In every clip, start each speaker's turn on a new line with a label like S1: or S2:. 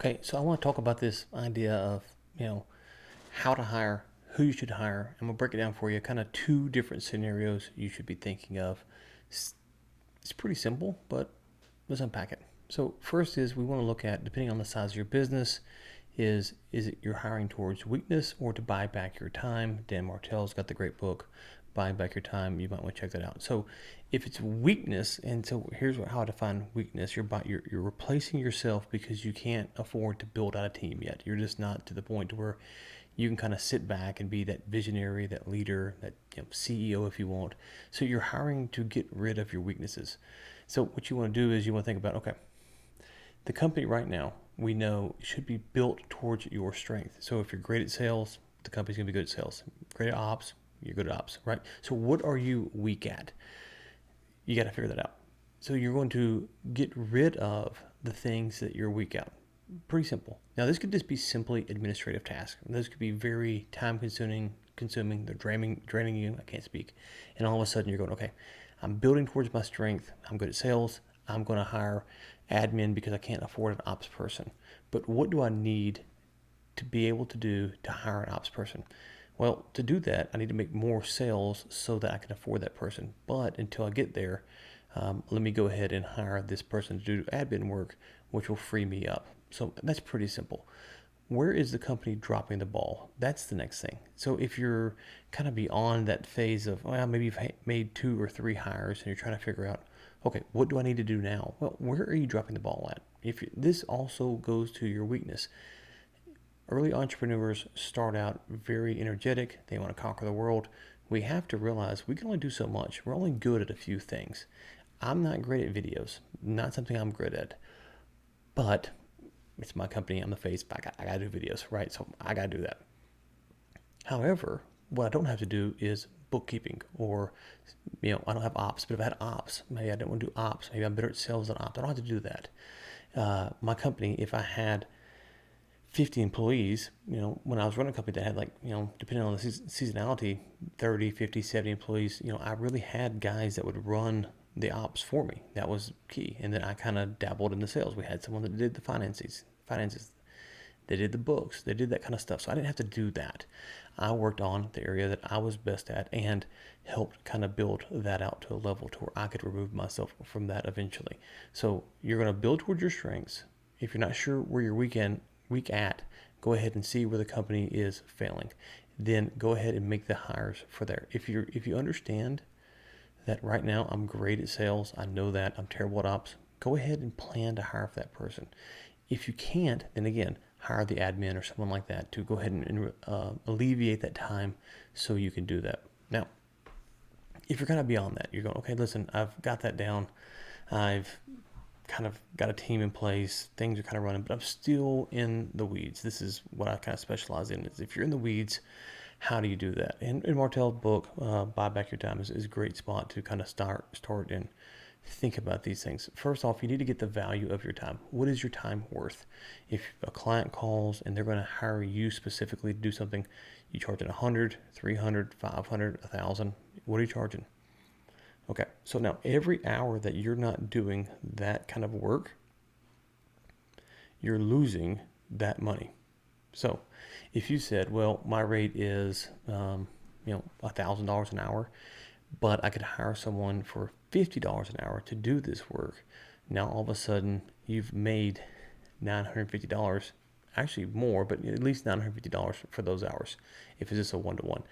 S1: Okay, so I want to talk about this idea of, how to hire, who you should hire. I'm gonna break it down for you, kind of two different scenarios you should be thinking of. It's, it's pretty simple, but let's unpack it. So first is we want to look at, depending on the size of your business, is it you're hiring towards weakness or to buy back your time? Dan Martell's got the great book, Buying Back Your Time. You might want to check that out. So if it's weakness, and so here's how to define weakness. You're replacing yourself because you can't afford to build out a team yet. You're just not to the point to where you can kind of sit back and be that visionary, that leader, that CEO if you want. So you're hiring to get rid of your weaknesses. So what you want to do is you want to think about, okay, the company right now we know should be built towards your strength. So if you're great at sales, the company's gonna be good at sales. Great at ops, you're good at ops, right? So what are you weak at? You got to figure that out. So you're going to get rid of the things that you're weak at. Pretty simple. Now this could just be simply administrative tasks. Those could be very time consuming. They're draining you. I can't speak. And all of a sudden you're going, okay, I'm building towards my strength. I'm good at sales. I'm going to hire admin because I can't afford an ops person. But what do I need to be able to do to hire an ops person? Well, to do that, I need to make more sales so that I can afford that person. But until I get there, let me go ahead and hire this person to do admin work, which will free me up. So that's pretty simple. Where is the company dropping the ball? That's the next thing. So if you're kind of beyond that phase of, well, maybe you've made 2 or 3 hires and you're trying to figure out, okay, what do I need to do now? Well, where are you dropping the ball at? This also goes to your weakness. Early entrepreneurs start out very energetic. They want to conquer the world. We have to realize we can only do so much. We're only good at a few things. I'm not great at videos, not something I'm good at, but it's my company. I'm the face. I got to do videos, right? So I got to do that. However, what I don't have to do is bookkeeping or, I don't have ops, but if I had ops, maybe I don't want to do ops. Maybe I'm better at sales than ops. I don't have to do that. My company, if I had 50 employees, when I was running a company that had depending on the seasonality, 30, 50, 70 employees, I really had guys that would run the ops for me. That was key. And then I kind of dabbled in the sales. We had someone that did the finances. They did the books. They did that kind of stuff. So I didn't have to do that. I worked on the area that I was best at and helped kind of build that out to a level to where I could remove myself from that eventually. So you're going to build towards your strengths. If you're not sure where you're weak at, go ahead and see where the company is failing. Then go ahead and make the hires for there. If you understand that right now I'm great at sales, I know that I'm terrible at ops, go ahead and plan to hire for that person. If you can't, then again, hire the admin or someone like that to go ahead and alleviate that time so you can do that. Now, if you're kind of beyond that, you're going, okay, listen, I've got that down. I've kind of got a team in place. Things are kind of running, but I'm still in the weeds. This is what I kind of specialize in. Is if you're in the weeds, how do you do that? And in Martell's book, Buy Back Your Time, is a great spot to kind of start and think about these things. First off, you need to get the value of your time. What is your time worth? If a client calls and they're going to hire you specifically to do something, you charge it 100, 300, 500, 1,000. What are you charging? Okay, so now every hour that you're not doing that kind of work, you're losing that money. So if you said, well, my rate is, $1,000 an hour, but I could hire someone for $50 an hour to do this work. Now all of a sudden you've made $950, actually more, but at least $950 for those hours if it's just a one-to-one.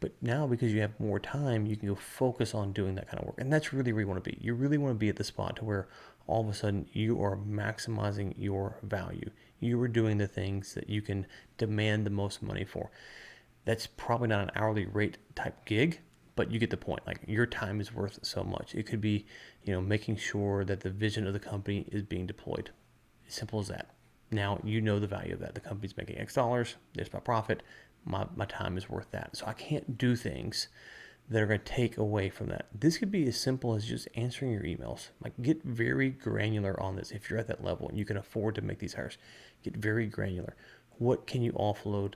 S1: But now because you have more time, you can go focus on doing that kind of work. And that's really where you want to be. You really want to be at the spot to where all of a sudden you are maximizing your value. You are doing the things that you can demand the most money for. That's probably not an hourly rate type gig, but you get the point. Like your time is worth so much. It could be, making sure that the vision of the company is being deployed. As simple as that. Now you know the value of that. The company's making X dollars. There's my profit. My time is worth that. So I can't do things that are going to take away from that. This could be as simple as just answering your emails. Like get very granular on this. If you're at that level and you can afford to make these hires, get very granular. What can you offload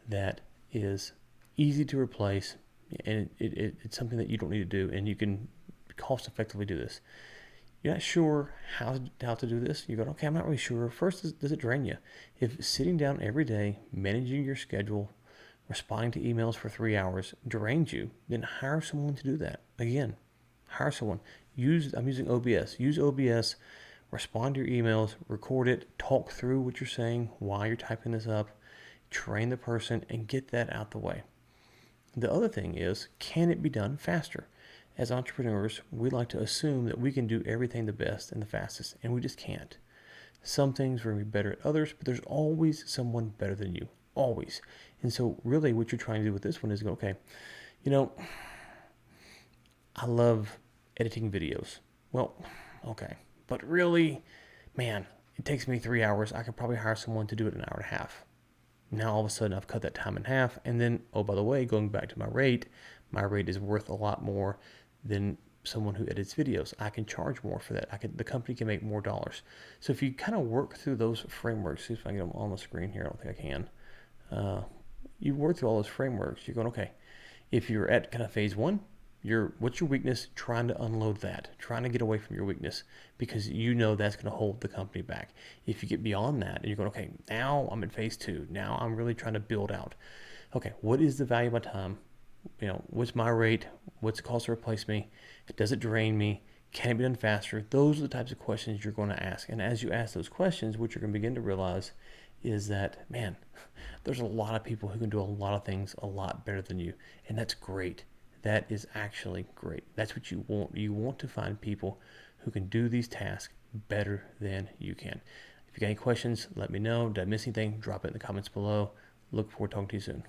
S1: that is easy to replace and it's something that you don't need to do and you can cost effectively do this? you're not sure how to do this, you go, okay, I'm not really sure. First, does it drain you? If sitting down every day, managing your schedule, responding to emails for 3 hours drains you, then hire someone to do that. Again, hire someone. I'm using OBS. Use OBS, respond to your emails, record it, talk through what you're saying while you're typing this up, train the person, and get that out the way. The other thing is, can it be done faster? As entrepreneurs, we like to assume that we can do everything the best and the fastest, and we just can't. Some things we're going to be better at others, but there's always someone better than you. Always. And so really what you're trying to do with this one is go, okay, you know, I love editing videos. Well, okay. But really, man, it takes me 3 hours. I could probably hire someone to do it in an hour and a half. Now all of a sudden I've cut that time in half. And then, oh, by the way, going back to my rate is worth a lot more than someone who edits videos. I can charge more for that. The company can make more dollars. So if you kind of work through those frameworks, see if I can get them on the screen here. I don't think I can. You work through all those frameworks. You're going, okay, if you're at kind of phase one, what's your weakness? Trying to unload that, trying to get away from your weakness, because you know that's going to hold the company back. If you get beyond that and you're going, okay, now I'm in phase two. Now I'm really trying to build out. Okay, what is the value of my time? What's my rate? What's the cost to replace me? Does it drain me? Can it be done faster? Those are the types of questions you're going to ask. And as you ask those questions, what you're going to begin to realize is that, man, there's a lot of people who can do a lot of things a lot better than you. And that's great. That is actually great. That's what you want. You want to find people who can do these tasks better than you can. If you got any questions, let me know. Did I miss anything? Drop it in the comments below. Look forward to talking to you soon.